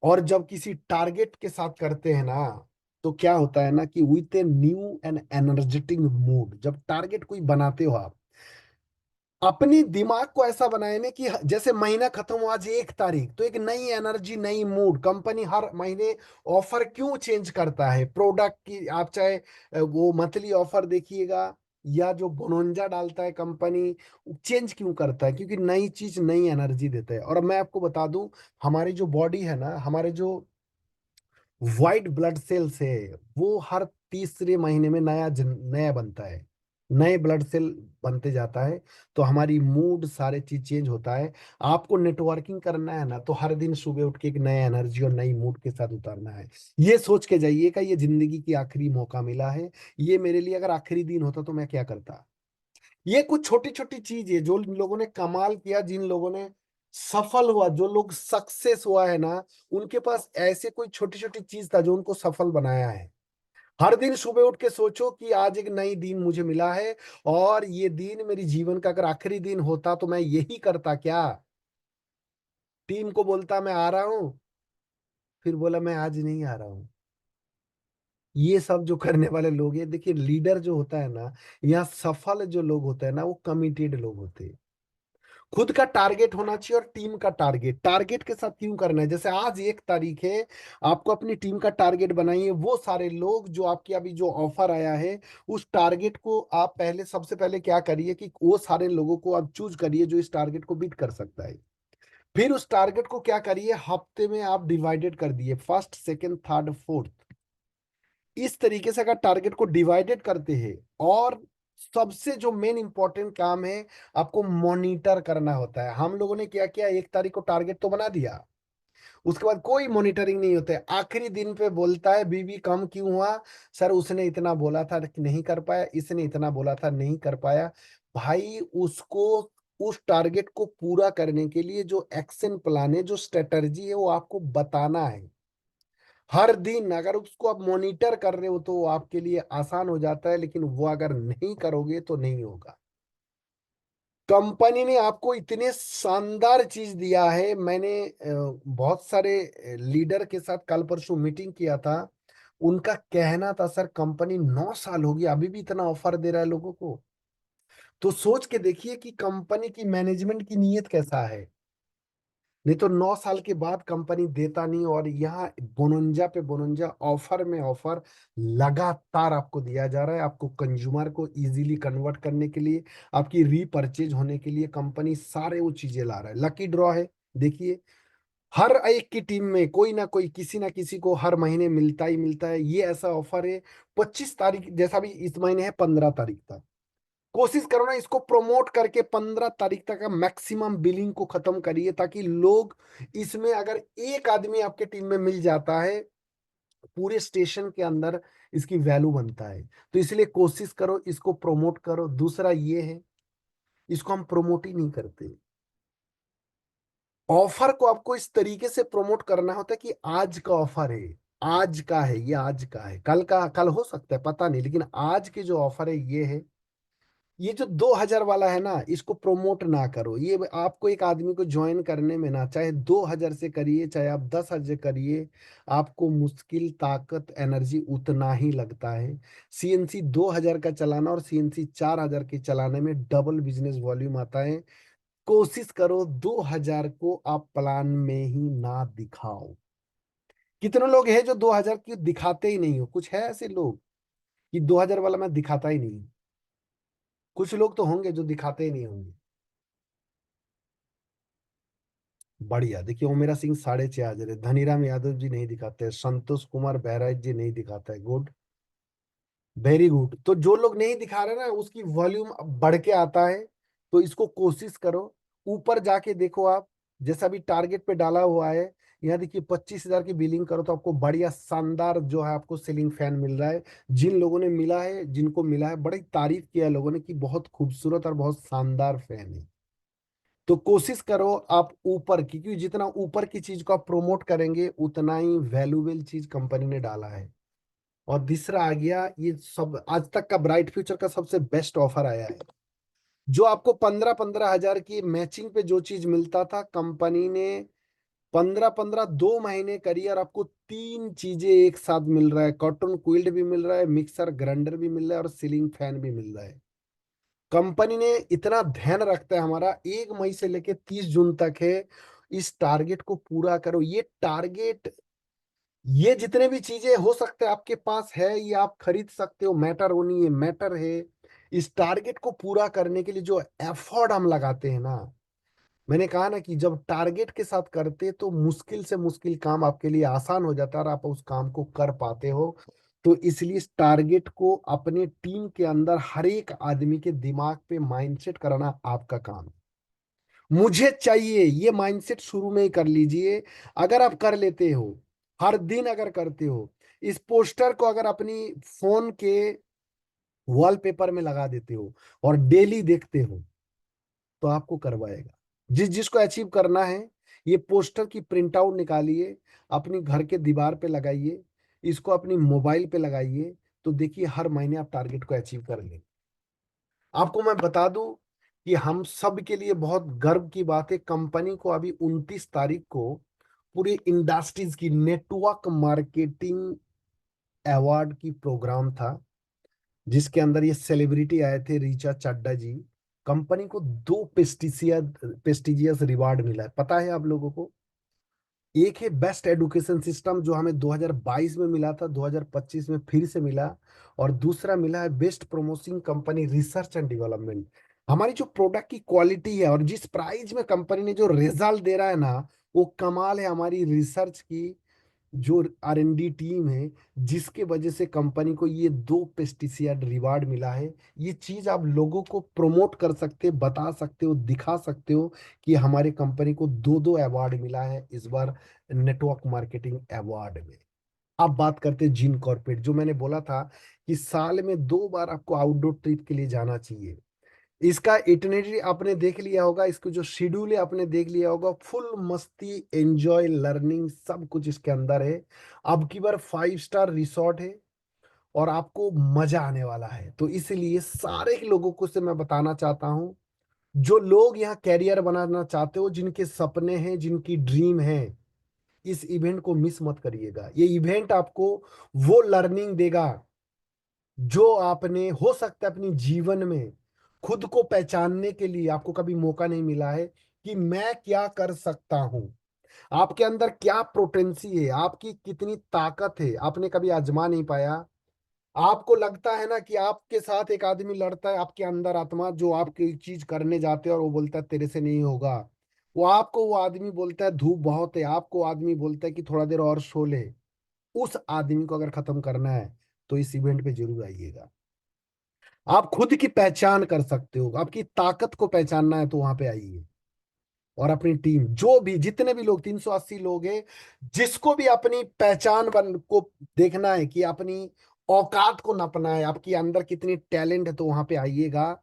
और जब किसी टारगेट के साथ करते हैं ना, तो क्या होता है ना कि with a new and energetic mood, जब टारगेट कोई बनाते हो आप, अपनी दिमाग को ऐसा बनाए ना कि जैसे महीना खत्म हुआ, आज 1 तारीख, तो एक नई एनर्जी, नई मूड। कंपनी हर महीने ऑफर क्यों चेंज करता है प्रोडक्ट की? आप चाहे वो मंथली ऑफर देखिएगा, या जो बोनंजा डालता है कंपनी, चेंज क्यों करता है? क्योंकि नई चीज नई एनर्जी देता है। और मैं आपको बता दूं, हमारी जो बॉडी है ना, हमारे जो व्हाइट ब्लड सेल्स है, वो हर तीसरे महीने में नया बनता है, नए ब्लड सेल बनते जाता है। तो हमारी मूड सारे चीज चेंज होता है। आपको नेटवर्किंग करना है ना, तो हर दिन सुबह उठ के एक नए एनर्जी और नई मूड के साथ उतारना है। ये सोच के जाइएगा, ये जिंदगी की आखिरी मौका मिला है। ये मेरे लिए अगर आखिरी दिन होता तो मैं क्या करता? ये कुछ छोटी छोटी चीज है जो लोगों ने कमाल किया, जिन लोगों ने सफल हुआ, जो लोग सक्सेस हुआ है ना, उनके पास ऐसे कोई छोटी छोटी चीज था जो उनको सफल बनाया है। हर दिन सुबह उठ के सोचो कि आज एक नई दिन मुझे मिला है, और ये दिन मेरी जीवन का अगर आखिरी दिन होता तो मैं यही करता क्या? टीम को बोलता मैं आ रहा हूं, फिर बोला मैं आज नहीं आ रहा हूं। ये सब जो करने वाले लोग हैं, देखिए लीडर जो होता है ना, या सफल जो लोग होते हैं ना, वो कमिटेड लोग होते हैं। खुद का टारगेट होना चाहिए और टीम का टारगेट। टारगेट के साथ क्यों करना है? जैसे आज 1 तारीख है, आपको अपनी टीम का टारगेट बनाइए। वो सारे लोग जो आपके अभी जो ऑफर आया है, उस टारगेट को आप पहले, सबसे पहले क्या करिए कि वो सारे लोगों को आप चूज करिए जो इस टारगेट को बीट कर सकता है। फिर उस टारगेट को क्या करिए, हफ्ते में आप डिवाइडेड कर दिए, फर्स्ट, सेकेंड, थर्ड, फोर्थ। इस तरीके से अगर टारगेट को डिवाइडेड करते हैं, और सबसे जो मेन इंपॉर्टेंट काम है, आपको मॉनिटर करना होता है। हम लोगों ने क्या किया, 1 तारीख को टारगेट तो बना दिया, उसके बाद कोई मॉनिटरिंग नहीं होता है। आखिरी दिन पे बोलता है बीबी कम क्यों हुआ? सर उसने इतना बोला था कि नहीं कर पाया, इसने इतना बोला था नहीं कर पाया। भाई उसको, उस टारगेट को पूरा करने के लिए जो एक्शन प्लान है, जो स्ट्रेटजी है, वो आपको बताना है। हर दिन अगर उसको आप मॉनिटर कर रहे हो तो वो आपके लिए आसान हो जाता है, लेकिन वो अगर नहीं करोगे तो नहीं होगा। कंपनी ने आपको इतने शानदार चीज दिया है। मैंने बहुत सारे लीडर के साथ कल परसों मीटिंग किया था। उनका कहना था, सर कंपनी 9 साल हो गई अभी भी इतना ऑफर दे रहा है लोगों को। तो सोच के देखिए कि कंपनी की मैनेजमेंट की नीयत कैसा है। नहीं तो 9 साल के बाद कंपनी देता नहीं, और यहाँ बोनंजा पे बोनंजा, ऑफर में ऑफर लगातार आपको दिया जा रहा है। आपको कंज्यूमर को इजीली कन्वर्ट करने के लिए, आपकी रीपरचेज होने के लिए कंपनी सारे वो चीजें ला रहा है। लकी ड्रॉ है, देखिए हर एक की टीम में कोई ना कोई, किसी ना किसी को हर महीने मिलता ही मिलता है। ये ऐसा ऑफर है 25 तारीख, जैसा भी इस महीने है 15 तारीख तक। कोशिश करो ना इसको प्रमोट करके 15 तारीख तक का मैक्सिमम बिलिंग को खत्म करिए, ताकि लोग इसमें, अगर एक आदमी आपके टीम में मिल जाता है पूरे स्टेशन के अंदर इसकी वैल्यू बनता है। तो इसलिए कोशिश करो इसको प्रमोट करो। दूसरा ये है, इसको हम प्रमोट ही नहीं करते। ऑफर को आपको इस तरीके से प्रमोट करना होता है कि आज का ऑफर है, आज का है, ये आज का है, कल का, कल हो सकता है पता नहीं, लेकिन आज के जो ऑफर है ये है। ये जो 2,000 वाला है ना, इसको प्रोमोट ना करो। ये आपको एक आदमी को ज्वाइन करने में ना, चाहे 2,000 से करिए चाहे आप 10,000 करिए, आपको मुश्किल, ताकत, एनर्जी उतना ही लगता है। सीएनसी 2,000 का चलाना और सीएनसी 4,000 के चलाने में डबल बिजनेस वॉल्यूम आता है। कोशिश करो 2,000 को आप प्लान में ही ना दिखाओ। कितने लोग हैं जो 2,000 की दिखाते ही नहीं हो? कुछ है ऐसे लोग कि 2,000 वाला मैं दिखाता ही नहीं? कुछ लोग तो होंगे जो दिखाते ही नहीं होंगे। बढ़िया, देखिए ओमेरा सिंह 6,500 है, धनीराम यादव जी नहीं दिखाते हैं, संतोष कुमार बहराज जी नहीं दिखाता है। Good, very good. तो जो लोग नहीं दिखा रहे ना, उसकी वॉल्यूम बढ़ के आता है। तो इसको कोशिश करो, ऊपर जाके देखो आप, जैसा भी टारगेट पे डाला हुआ है। यहाँ देखिए 25,000 की बिलिंग करो तो आपको बढ़िया शानदार जो है आपको सीलिंग फैन मिल रहा है। जिन लोगों ने मिला है, जिनको मिला है, बड़ी तारीफ किया है लोगों ने कि बहुत खूबसूरत और बहुत शानदार फैन है। तो कोशिश करो आप ऊपर की, क्योंकि जितना ऊपर की चीज को आप प्रोमोट करेंगे उतना ही वैल्यूएबल चीज कंपनी ने डाला है। और तीसरा आ गया, ये सब आज तक का ब्राइट फ्यूचर का सबसे बेस्ट ऑफर आया है। जो आपको 15-15 हजार की मैचिंग पे जो चीज मिलता था, कंपनी ने 15-15 2 महीने करी और आपको 3 चीजें एक साथ मिल रहा है। कॉटन क्विल्ट भी मिल रहा है, मिक्सर ग्राइंडर भी मिल रहा है, और सीलिंग फैन भी मिल रहा है। कंपनी ने इतना ध्यान रखता है हमारा, 1 मई से लेके 30 जून तक है। इस टारगेट को पूरा करो। ये टारगेट, ये जितने भी चीजें हो सकते हैं आपके पास है, ये आप खरीद सकते हो, मैटर होनी है, मैटर है। इस टारगेट को पूरा करने के लिए जो एफर्ट हम लगाते हैं ना, मैंने कहा ना कि जब टारगेट के साथ करते तो मुश्किल से मुश्किल काम आपके लिए आसान हो जाता है और आप उस काम को कर पाते हो। तो इसलिए इस टारगेट को अपने टीम के अंदर हर एक आदमी के दिमाग पे माइंडसेट कराना आपका काम है। मुझे चाहिए, ये माइंडसेट शुरू में ही कर लीजिए। अगर आप कर लेते हो, हर दिन अगर करते हो, इस पोस्टर को अगर अपनी फोन के वॉलपेपर में लगा देते हो और डेली देखते हो, तो आपको करवाएगा। जिस जिसको अचीव करना है, ये पोस्टर की प्रिंट आउट निकालिए, अपनी घर के दीवार पे लगाइए, इसको अपनी मोबाइल पे लगाइए। तो देखिए हर महीने आप टारगेट को अचीव कर लेंगे। आपको मैं बता दूं कि हम सब के लिए बहुत गर्व की बात है, कंपनी को अभी 29 तारीख को पूरे इंडस्ट्रीज की नेटवर्क मार्केटिंग अवार्ड की प्रोग्राम था, जिसके अंदर ये सेलिब्रिटी आए थे, रीचा चड्डा जी। कंपनी को 2 प्रेस्टिजियस रिवार्ड मिला है, पता है आप लोगों को? एक है बेस्ट एजुकेशन सिस्टम, जो हमें 2022 में मिला था, 2025 में फिर से मिला। और दूसरा मिला है best promoting company research and development. हमारी जो प्रोडक्ट की क्वालिटी है और जिस प्राइस में कंपनी ने जो रिजल्ट दे रहा है ना, वो कमाल है हमारी रिसर्च की, जो R&D टीम है, जिसके वजह से कंपनी को ये 2 पेस्टिसाइड रिवार्ड मिला है। ये चीज आप लोगों को प्रमोट कर सकते, बता सकते हो, दिखा सकते हो कि हमारे कंपनी को 2-2 अवार्ड मिला है इस बार नेटवर्क मार्केटिंग अवार्ड में। अब बात करते हैं जिन कॉर्पोरेट, जो मैंने बोला था कि साल में 2 बार आपको आउटडोर ट्रिप के लिए जाना चाहिए। इसका इटिनरी आपने देख लिया होगा, इसको जो शेड्यूल है आपने देख लिया होगा, फुल मस्ती, एंजॉय, लर्निंग, सब कुछ इसके अंदर है। अब की बार 5 स्टार रिसोर्ट है और आपको मजा आने वाला है। तो इसलिए सारे लोगों को से मैं बताना चाहता हूँ, जो लोग यहाँ कैरियर बनाना चाहते हो, जिनके सपने हैं, जिनकी ड्रीम है, इस इवेंट को मिस मत करिएगा। ये इवेंट आपको वो लर्निंग देगा जो आपने हो सकता है अपनी जीवन में खुद को पहचानने के लिए आपको कभी मौका नहीं मिला है कि मैं क्या कर सकता हूं। आपके अंदर क्या पोटेंसी है, आपकी कितनी ताकत है, आपने कभी आजमा नहीं पाया। आपको लगता है ना कि आपके साथ एक आदमी लड़ता है, आपके अंदर आत्मा जो आपकी चीज करने जाते हैं और वो बोलता है तेरे से नहीं होगा। वो आदमी बोलता है धूप बहुत है, आपको आदमी बोलता है कि थोड़ा देर और सो ले। उस आदमी को अगर खत्म करना है तो इस इवेंट पे जरूर आइएगा। आप खुद की पहचान कर सकते हो, आपकी ताकत को पहचानना है तो वहां पे आइए। और अपनी टीम, जो भी जितने भी लोग 380 लोग हैं, जिसको भी अपनी पहचान बन को देखना है कि अपनी औकात को नापना है, आपके अंदर कितनी टैलेंट है, तो वहां पे आइएगा।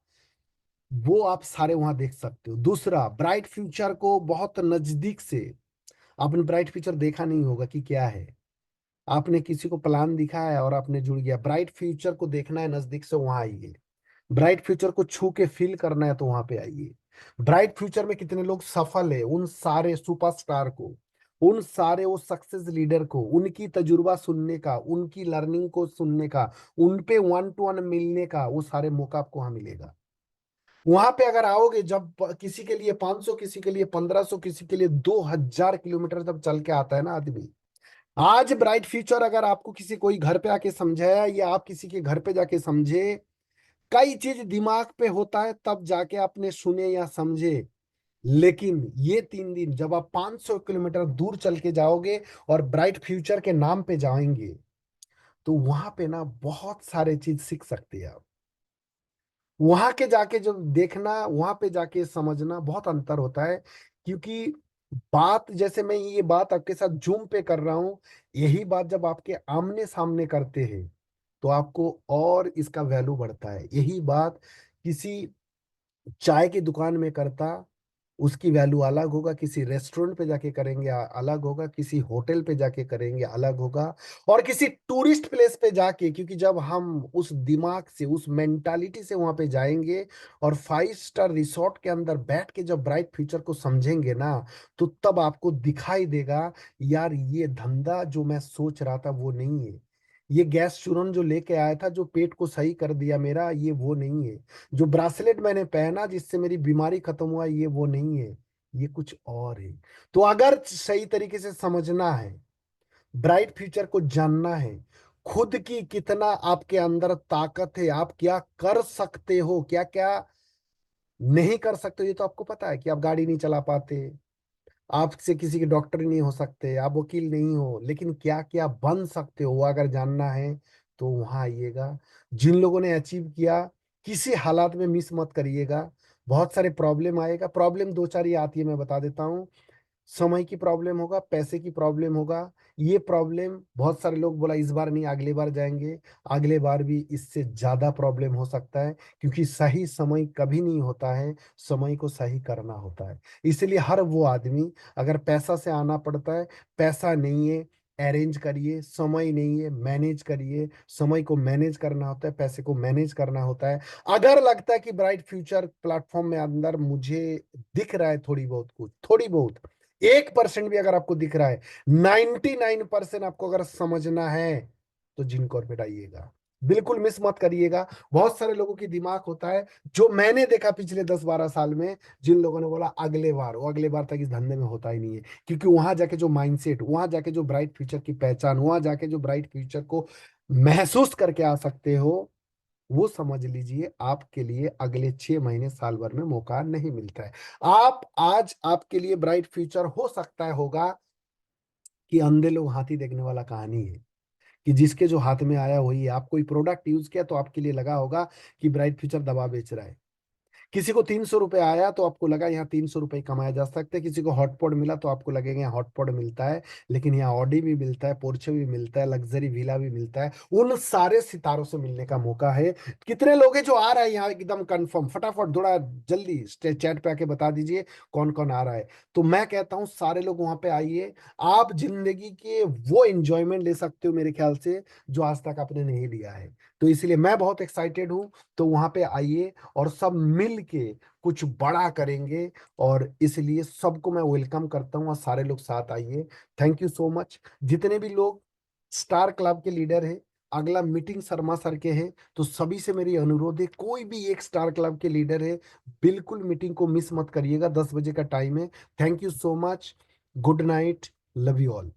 वो आप सारे वहां देख सकते हो। दूसरा, ब्राइट फ्यूचर को बहुत नजदीक से, आपने ब्राइट फ्यूचर देखा नहीं होगा कि क्या है। आपने किसी को प्लान दिखाया है और आपने जुड़ गया। ब्राइट फ्यूचर को देखना है नजदीक से, वहां आइए। ब्राइट फ्यूचर को छू के फील करना है तो वहां पे आइए। ब्राइट फ्यूचर में कितने लोग सफल है, उन सारे सुपरस्टार को, उन सारे वो सक्सेस लीडर को, उनकी तजुर्बा सुनने का, उनकी लर्निंग को सुनने का, उन पे वन टू वन मिलने का, वो सारे मौका आपको वहां मिलेगा। वहां पे अगर आओगे, जब किसी के लिए 500, किसी के लिए 1500, किसी के लिए 2000 किलोमीटर जब चल के आता है ना आदमी। आज ब्राइट फ्यूचर अगर आपको किसी कोई घर पे आके समझाया, या आप किसी के घर पे जाके समझे, कई चीज दिमाग पे होता है तब जाके आपने सुने या समझे। लेकिन ये 3 दिन जब आप 500 किलोमीटर दूर चल के जाओगे और ब्राइट फ्यूचर के नाम पे जाएंगे, तो वहां पे ना बहुत सारे चीज सीख सकते हैं आप। वहां के जाके जो देखना, वहां पे जाके समझना, बहुत अंतर होता है। क्योंकि बात, जैसे मैं ये बात आपके साथ जूम पे कर रहा हूं, यही बात जब आपके आमने सामने करते हैं तो आपको और इसका वैल्यू बढ़ता है। यही बात किसी चाय की दुकान में करता, उसकी वैल्यू अलग होगा। किसी रेस्टोरेंट पे जाके करेंगे अलग होगा, किसी होटल पे जाके करेंगे अलग होगा, और किसी टूरिस्ट प्लेस पे जाके, क्योंकि जब हम उस दिमाग से, उस मेंटालिटी से वहां पे जाएंगे और 5 स्टार रिसोर्ट के अंदर बैठ के जब ब्राइट फ्यूचर को समझेंगे ना, तो तब आपको दिखाई देगा, यार ये धंधा जो मैं सोच रहा था वो नहीं है। ये गैस चूरन जो लेके आया था, जो पेट को सही कर दिया मेरा, ये वो नहीं है। जो ब्रासलेट मैंने पहना जिससे मेरी बीमारी खत्म हुआ, ये वो नहीं है। ये कुछ और है। तो अगर सही तरीके से समझना है, ब्राइट फ्यूचर को जानना है, खुद की कितना आपके अंदर ताकत है, आप क्या कर सकते हो, क्या क्या नहीं कर सकते हो, ये तो आपको पता है कि आप गाड़ी नहीं चला पाते, आपसे किसी के डॉक्टर नहीं हो सकते, आप वकील नहीं हो, लेकिन क्या क्या बन सकते हो वो अगर जानना है तो वहां आइएगा। जिन लोगों ने अचीव किया, किसी हालात में मिस मत करिएगा। बहुत सारे प्रॉब्लम आएगा, प्रॉब्लम दो चार ही आती है, मैं बता देता हूँ। समय की प्रॉब्लम होगा, पैसे की प्रॉब्लम होगा। ये प्रॉब्लम बहुत सारे लोग बोला इस बार नहीं अगले बार जाएंगे, अगले बार भी इससे ज्यादा प्रॉब्लम हो सकता है। क्योंकि सही समय कभी नहीं होता है, समय को सही करना होता है। इसलिए हर वो आदमी, अगर पैसा से आना पड़ता है, पैसा नहीं है अरेंज करिए, समय नहीं है मैनेज करिए। समय को मैनेज करना होता है, पैसे को मैनेज करना होता है। अगर लगता है कि ब्राइट फ्यूचर प्लेटफॉर्म में अंदर मुझे दिख रहा है थोड़ी बहुत, कुछ थोड़ी बहुत 1% भी अगर आपको दिख रहा है, 99% आपको अगर समझना है, तो जिन कॉर्पोरेट आइएगा। बिल्कुल मिस मत करिएगा। बहुत सारे लोगों की दिमाग होता है, जो मैंने देखा पिछले 10-12 साल में, जिन लोगों ने बोला अगले बार, वो अगले बार तक इस धंधे में होता ही नहीं है। क्योंकि वहां जाके जो माइंडसेट, वहां जाके जो ब्राइट फ्यूचर की पहचान, वहां जाके जो ब्राइट फ्यूचर को महसूस करके आ सकते हो, वो समझ लीजिए आपके लिए अगले 6 महीने साल भर में मौका नहीं मिलता है। आप आज, आपके लिए ब्राइट फ्यूचर हो सकता है होगा कि अंधे लोग हाथी देखने वाला कहानी है, कि जिसके जो हाथ में आया वही है। आप कोई प्रोडक्ट यूज किया तो आपके लिए लगा होगा कि ब्राइट फ्यूचर दवा बेच रहा है। किसी को 300 रुपए आया तो आपको लगा यहाँ 300 रुपए कमाया जा सकता है। किसी को हॉटपॉट मिला तो आपको लगेगा यहाँ हॉटपॉट मिलता है। लेकिन यहाँ ऑडी भी मिलता है, पोर्चे भी मिलता है, लग्जरी विला भी मिलता है। उन सारे सितारों से मिलने का मौका है। कितने लोग हैं जो आ रहा है यहाँ एकदम कंफर्म? फटाफट थोड़ा जल्दी चैट पे आके बता दीजिए कौन कौन आ रहा है। तो मैं कहता हूँ सारे लोग वहां पे आइए। आप जिंदगी के वो एंजॉयमेंट ले सकते हो मेरे ख्याल से, जो आज तक आपने नहीं लिया है। तो इसलिए मैं बहुत एक्साइटेड हूँ। तो वहां पे आइए और सब मिल के कुछ बड़ा करेंगे, और इसलिए सबको मैं वेलकम करता हूँ, और सारे लोग साथ आइए। Thank you so much. जितने भी लोग स्टार क्लब के लीडर हैं, अगला मीटिंग शर्मा सर के हैं, तो सभी से मेरी अनुरोध है, कोई भी एक स्टार क्लब के लीडर है, बिल्कुल मीटिंग को मिस मत करिएगा, 10 बजे का टाइम है। Thank you so much. Good night. Love you all.